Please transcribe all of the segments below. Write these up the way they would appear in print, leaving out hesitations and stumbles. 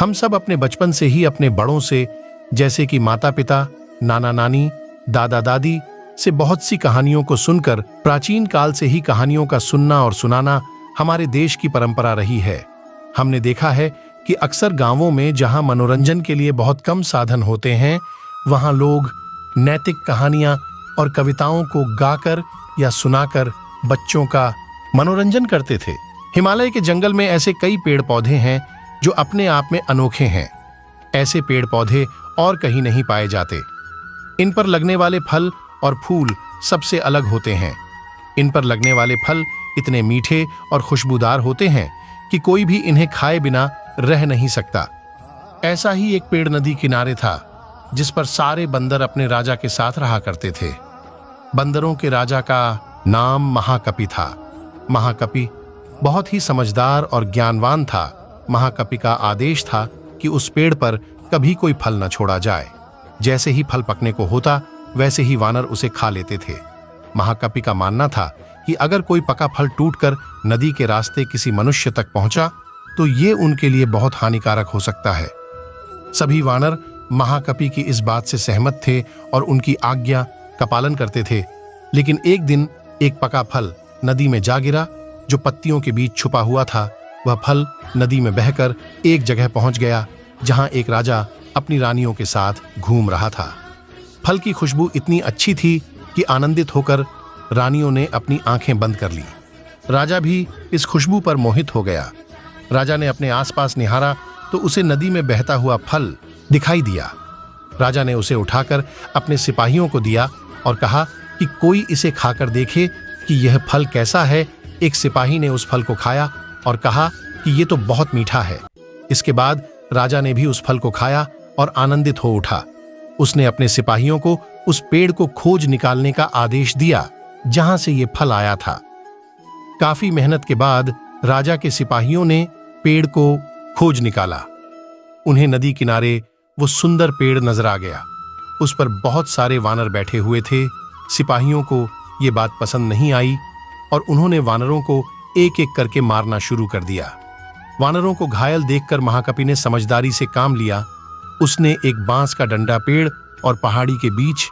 हम सब अपने बचपन से ही अपने बड़ों से, जैसे कि माता पिता, नाना नानी, दादा दादी से बहुत सी कहानियों को सुनकर, प्राचीन काल से ही कहानियों का सुनना और सुनाना हमारे देश की परंपरा रही है। हमने देखा है कि अक्सर गांवों में जहां मनोरंजन के लिए बहुत कम साधन होते हैं, वहां लोग नैतिक कहानियां और कविताओं को गाकर या सुनाकर बच्चों का मनोरंजन करते थे। हिमालय के जंगल में ऐसे कई पेड़ पौधे हैं जो अपने आप में अनोखे हैं। ऐसे पेड़ पौधे और कहीं नहीं पाए जाते। इन पर लगने वाले फल और फूल सबसे अलग होते हैं। इन पर लगने वाले फल इतने मीठे और खुशबूदार होते हैं कि कोई भी इन्हें खाए बिना रह नहीं सकता। ऐसा ही एक पेड़ नदी किनारे था, जिस पर सारे बंदर अपने राजा के साथ रहा करते थे। बंदरों के राजा का नाम महाकपि था। महाकपि बहुत ही समझदार और ज्ञानवान था। महाकपि का आदेश था कि उस पेड़ पर कभी कोई फल न छोड़ा जाए। जैसे ही फल पकने को होता, वैसे ही वानर उसे खा लेते थे। महाकपि का मानना था कि अगर कोई पका फल टूटकर नदी के रास्ते किसी मनुष्य तक पहुंचा, तो ये उनके लिए बहुत हानिकारक हो सकता है। सभी वानर महाकपि की इस बात से सहमत थे और उनकी आज्ञा का पालन करते थे। लेकिन एक दिन एक पका फल नदी में जा गिरा, जो पत्तियों के बीच छुपा हुआ था। वह फल नदी में बहकर एक जगह पहुंच गया, जहां एक राजा अपनी रानियों के साथ घूम रहा था। फल की खुशबू इतनी अच्छी थी कि आनंदित होकर रानियों ने अपनी आंखें बंद कर ली। राजा भी इस खुशबू पर मोहित हो गया। राजा ने अपने आसपास निहारा तो उसे नदी में बहता हुआ फल दिखाई दिया। राजा ने उसे उठाकर अपने सिपाहियों को दिया और कहा कि कोई इसे खाकर देखे कि यह फल कैसा है। एक सिपाही ने उस फल को खाया और कहा कि यह तो बहुत मीठा है। इसके बाद राजा ने भी उस फल को खाया और आनंदित हो उठा। उसने अपने सिपाहियों को उस पेड़ को खोज निकालने का आदेश दिया जहां से यह फल आया था। काफी मेहनत के बाद राजा के सिपाहियों ने पेड़ को खोज निकाला। उन्हें नदी किनारे वो सुंदर पेड़ नजर आ गया। उस पर बहुत सारे वानर बैठे हुए थे। सिपाहियों को ये बात पसंद नहीं आई और उन्होंने वानरों को एक एक करके मारना शुरू कर दिया। वानरों को घायल देखकर महाकपि ने समझदारी से काम लिया। उसने एक बांस का डंडा पेड़ और पहाड़ी के बीच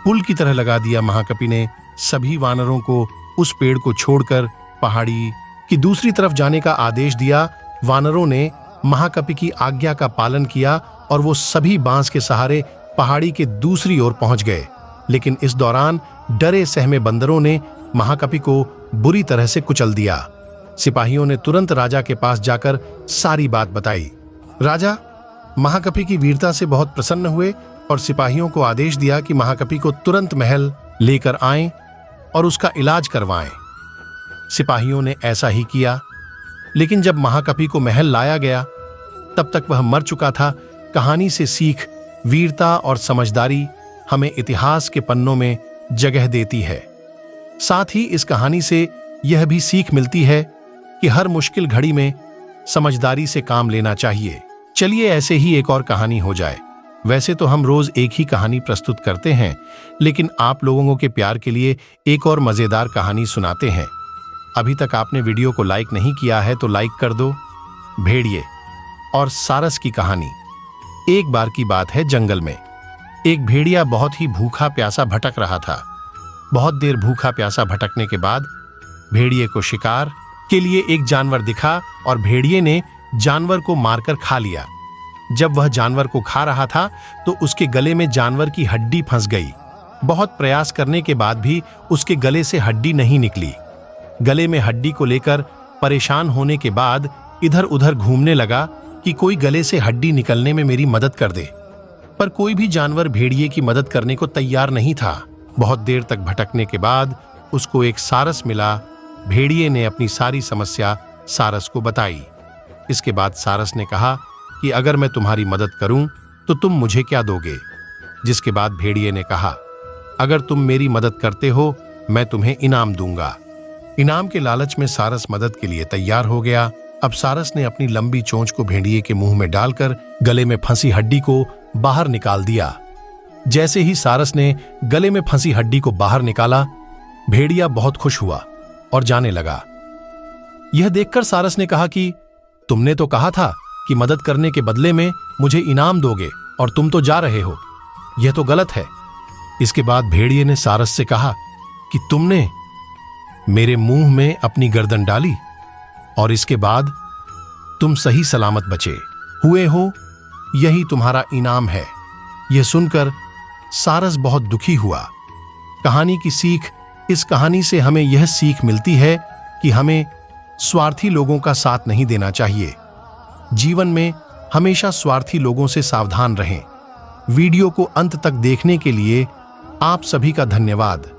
पुल की तरह लगा दिया। महाकपि ने सभी वानरों को उस पेड़ को छोड़कर पहाड़ी की दूसरी तरफ जाने का आदेश दिया। वानरों ने महाकपि की आज्ञा का पालन किया और वो सभी बांस के सहारे पहाड़ी के दूसरी ओर पहुंच गए। लेकिन इस दौरान डरे सहमे बंदरों ने महाकपि को बुरी तरह से कुचल दिया। सिपाहियों ने तुरंत राजा के पास जाकर सारी बात बताई। राजा महाकपि की वीरता से बहुत प्रसन्न हुए और सिपाहियों को आदेश दिया कि महाकपि को तुरंत महल लेकर आएं और उसका इलाज करवाएं। सिपाहियों ने ऐसा ही किया। लेकिन जब महाकपि को महल लाया गया, तब तक वह मर चुका था। कहानी से सीख, वीरता और समझदारी हमें इतिहास के पन्नों में जगह देती है। साथ ही इस कहानी से यह भी सीख मिलती है कि हर मुश्किल घड़ी में समझदारी से काम लेना चाहिए। चलिए ऐसे ही एक और कहानी हो जाए। वैसे तो हम रोज एक ही कहानी प्रस्तुत करते हैं, लेकिन आप लोगों के प्यार के लिए एक और मजेदार कहानी सुनाते हैं। अभी तक आपने वीडियो को लाइक नहीं किया है तो लाइक कर दो। भेड़िए और सारस की कहानी। एक बार की बात है, जंगल में एक भेड़िया बहुत ही भूखा प्यासा भटक रहा था। बहुत देर भूखा प्यासा भटकने के बाद भेड़िए को शिकार के लिए एक जानवर दिखा और भेड़िए ने जानवर को मारकर खा लिया। जब वह जानवर को खा रहा था तो उसके गले में जानवर की हड्डी फंस गई। बहुत प्रयास करने के बाद भी उसके गले से हड्डी नहीं निकली। गले में हड्डी को लेकर परेशान होने के बाद इधर उधर घूमने लगा कि कोई गले से हड्डी निकलने में मेरी मदद कर दे। पर कोई भी जानवर भेड़िए की मदद करने को तैयार नहीं था। बहुत देर तक भटकने के बाद उसको एक सारस मिला। भेड़िए ने अपनी सारी समस्या सारस को बताई। इसके बाद सारस ने कहा कि अगर मैं तुम्हारी मदद करूं तो तुम मुझे क्या दोगे। जिसके बाद भेड़िए ने कहा, अगर तुम मेरी मदद करते हो मैं तुम्हें इनाम दूंगा। इनाम के लालच में सारस मदद के लिए तैयार हो गया। अब सारस ने अपनी लंबी चोंच को भेड़िए के मुंह में डालकर गले में फंसी हड्डी को बाहर निकाल दिया। जैसे ही सारस ने गले में फंसी हड्डी को बाहर निकाला, भेड़िया बहुत खुश हुआ और जाने लगा। यह देखकर सारस ने कहा कि तुमने तो कहा था कि मदद करने के बदले में मुझे इनाम दोगे और तुम तो जा रहे हो। यह तो गलत है। इसके बाद भेड़िए ने सारस से कहा कि तुमने मेरे मुंह में अपनी गर्दन डाली और इसके बाद तुम सही सलामत बचे हुए हो, यही तुम्हारा इनाम है। यह सुनकर सारस बहुत दुखी हुआ। कहानी की सीख, इस कहानी से हमें यह सीख मिलती है कि हमें स्वार्थी लोगों का साथ नहीं देना चाहिए। जीवन में हमेशा स्वार्थी लोगों से सावधान रहें। वीडियो को अंत तक देखने के लिए आप सभी का धन्यवाद।